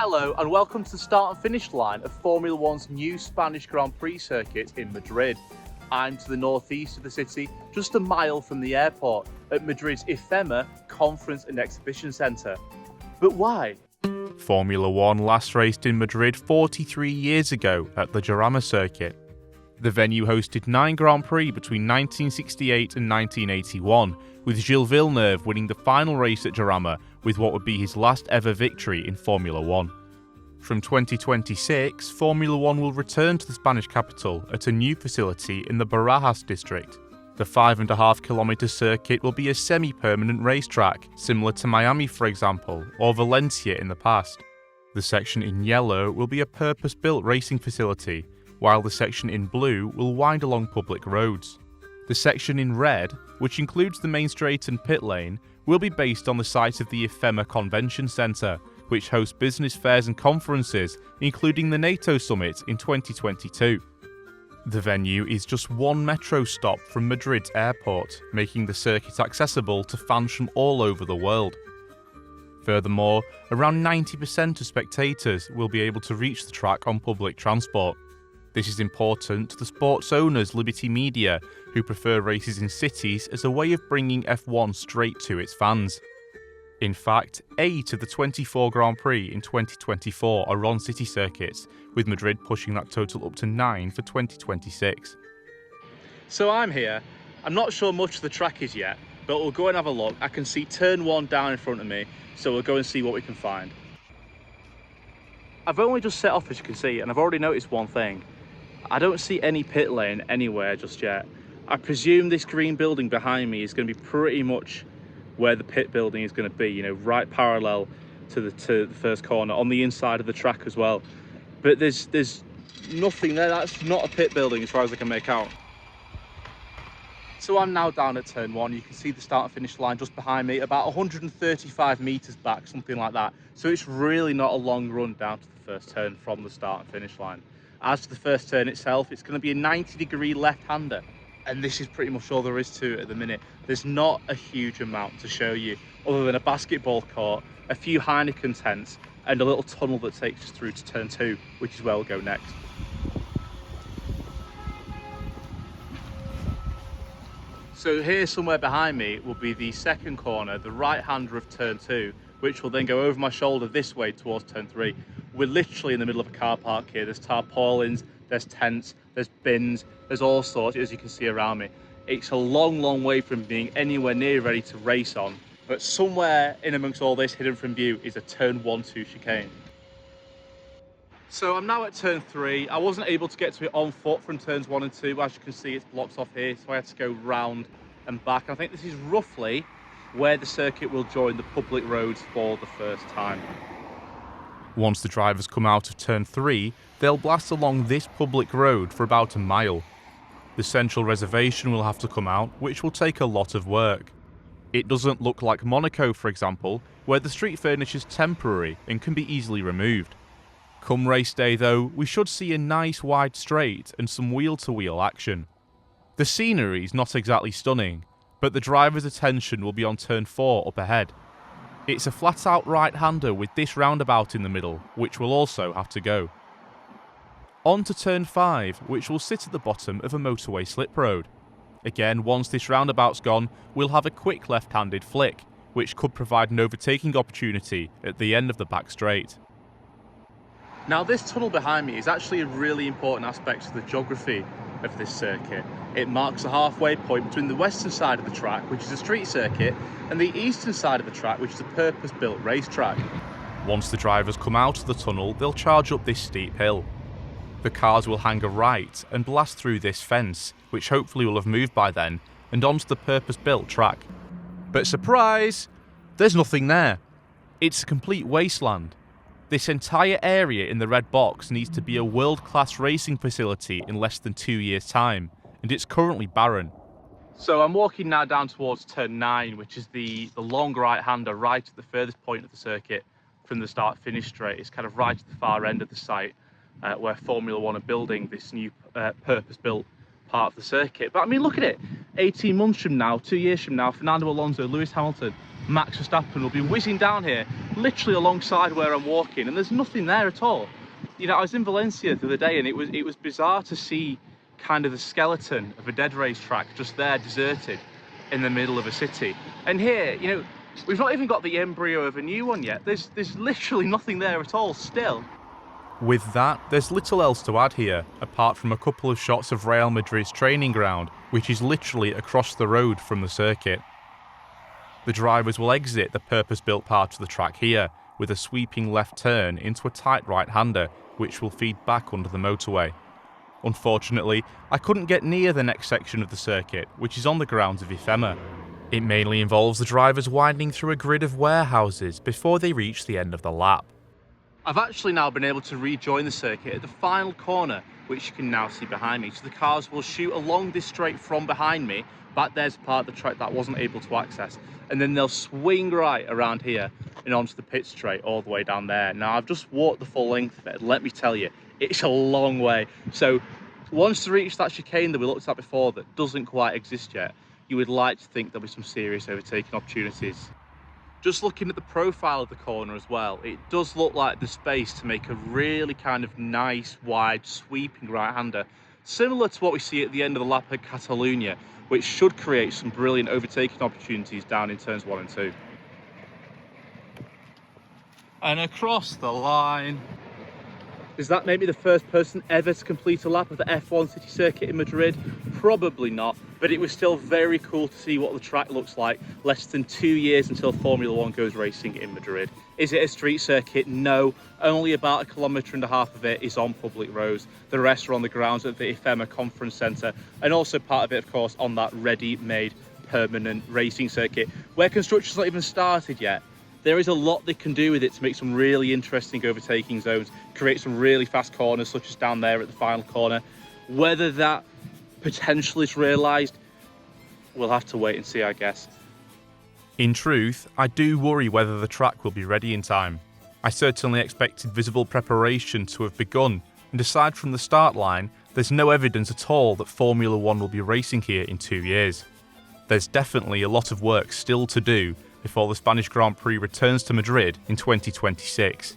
Hello and welcome to the start and finish line of Formula One's new Spanish Grand Prix circuit in Madrid. I'm to the northeast of the city, just a mile from the airport, at Madrid's IFEMA Conference and Exhibition Centre. But why? Formula One last raced in Madrid 43 years ago at the Jarama circuit. The venue hosted 9 Grand Prix between 1968 and 1981, with Gilles Villeneuve winning the final race at Jarama with what would be his last ever victory in Formula One. From 2026, Formula One will return to the Spanish capital at a new facility in the Barajas district. The 5.5-kilometre circuit will be a semi-permanent racetrack, similar to Miami for example, or Valencia in the past. The section in yellow will be a purpose-built racing facility, while the section in blue will wind along public roads. The section in red, which includes the main straight and pit lane, will be based on the site of the IFEMA Convention Centre, which hosts business fairs and conferences, including the NATO Summit in 2022. The venue is just one metro stop from Madrid's airport, making the circuit accessible to fans from all over the world. Furthermore, around 90% of spectators will be able to reach the track on public transport. This is important to the sports owners Liberty Media, who prefer races in cities as a way of bringing F1 straight to its fans. In fact, 8 of the 24 Grand Prix in 2024 are on city circuits, with Madrid pushing that total up to 9 for 2026. So I'm here. I'm not sure much of the track is yet, but we'll go and have a look. I can see turn 1 down in front of me, so we'll go and see what we can find. I've only just set off, as you can see, and I've already noticed one thing. I don't see any pit lane anywhere just yet. I presume this green building behind me is going to be pretty much where the pit building is going to be, you know, right parallel to the first corner, on the inside of the track as well. But there's nothing there. That's not a pit building as far as I can make out. So I'm now down at turn 1. You can see the start and finish line just behind me, about 135 metres back, something like that. So it's really not a long run down to the first turn from the start and finish line. As for the first turn itself, it's going to be a 90-degree left-hander. And this is pretty much all there is to it at the minute. There's not a huge amount to show you, other than a basketball court, a few Heineken tents, and a little tunnel that takes us through to turn 2, which is where we'll go next. So here somewhere behind me will be the second corner, the right-hander of turn 2, which will then go over my shoulder this way towards turn 3. We're literally in the middle of a car park here. There's tarpaulins, there's tents, there's bins, there's all sorts, as you can see around me. It's a long, long way from being anywhere near ready to race on, but somewhere in amongst all this, hidden from view, is a turn 1-2 chicane. So I'm now at turn 3. I wasn't able to get to it on foot from turns 1 and 2. As you can see, it's blocked off here, so I had to go round and back. I think this is roughly where the circuit will join the public roads for the first time. Once the drivers come out of turn 3, they'll blast along this public road for about a mile. The central reservation will have to come out, which will take a lot of work. It doesn't look like Monaco, for example, where the street furniture is temporary and can be easily removed. Come race day though, we should see a nice wide straight and some wheel-to-wheel action. The scenery is not exactly stunning, but the driver's attention will be on turn 4 up ahead. It's a flat-out right-hander with this roundabout in the middle, which will also have to go. On to turn 5, which will sit at the bottom of a motorway slip road. Again, once this roundabout's gone, we'll have a quick left-handed flick, which could provide an overtaking opportunity at the end of the back straight. Now this tunnel behind me is actually a really important aspect of the geography of this circuit. It marks a halfway point between the western side of the track, which is a street circuit, and the eastern side of the track, which is a purpose-built racetrack. Once the drivers come out of the tunnel, they'll charge up this steep hill. The cars will hang a right and blast through this fence, which hopefully will have moved by then, and onto the purpose-built track. But surprise! There's nothing there. It's a complete wasteland. This entire area in the red box needs to be a world-class racing facility in less than 2 years' time, and it's currently barren. So I'm walking now down towards turn 9, which is the long right-hander right at the furthest point of the circuit from the start-finish straight. It's kind of right at the far end of the site where Formula One are building this new purpose-built part of the circuit. But I mean, look at it. 18 months from now, 2 years from now, Fernando Alonso, Lewis Hamilton, Max Verstappen will be whizzing down here, literally alongside where I'm walking, and there's nothing there at all. You know, I was in Valencia the other day, and it was bizarre to see kind of the skeleton of a dead racetrack just there, deserted in the middle of a city. And here, you know, we've not even got the embryo of a new one yet. There's literally nothing there at all still. With that, there's little else to add here, apart from a couple of shots of Real Madrid's training ground, which is literally across the road from the circuit. The drivers will exit the purpose-built part of the track here, with a sweeping left turn into a tight right-hander, which will feed back under the motorway. Unfortunately, I couldn't get near the next section of the circuit, which is on the grounds of IFEMA. It mainly involves the drivers winding through a grid of warehouses before they reach the end of the lap. I've actually now been able to rejoin the circuit at the final corner, which you can now see behind me. So the cars will shoot along this straight from behind me. Back there's part of the track that I wasn't able to access. And then they'll swing right around here and onto the pit straight all the way down there. Now, I've just walked the full length of it. Let me tell you, it's a long way. So once you reach that chicane that we looked at before that doesn't quite exist yet, you would like to think there'll be some serious overtaking opportunities. Just looking at the profile of the corner as well, it does look like the space to make a really kind of nice, wide, sweeping right-hander, similar to what we see at the end of the lap at Catalonia, which should create some brilliant overtaking opportunities down in turns 1 and 2. And across the line. Does that make me the first person ever to complete a lap of the F1 City Circuit in Madrid? Probably not, but it was still very cool to see what the track looks like less than 2 years until Formula 1 goes racing in Madrid. Is it a street circuit? No, only about 1.5 kilometres of it is on public roads. The rest are on the grounds at the IFEMA Conference Centre, and also part of it, of course, on that ready-made permanent racing circuit, where construction's not even started yet. There is a lot they can do with it to make some really interesting overtaking zones, create some really fast corners, such as down there at the final corner. Whether that potential is realised, we'll have to wait and see, I guess. In truth, I do worry whether the track will be ready in time. I certainly expected visible preparation to have begun, and aside from the start line, there's no evidence at all that Formula 1 will be racing here in 2 years. There's definitely a lot of work still to do before the Spanish Grand Prix returns to Madrid in 2026.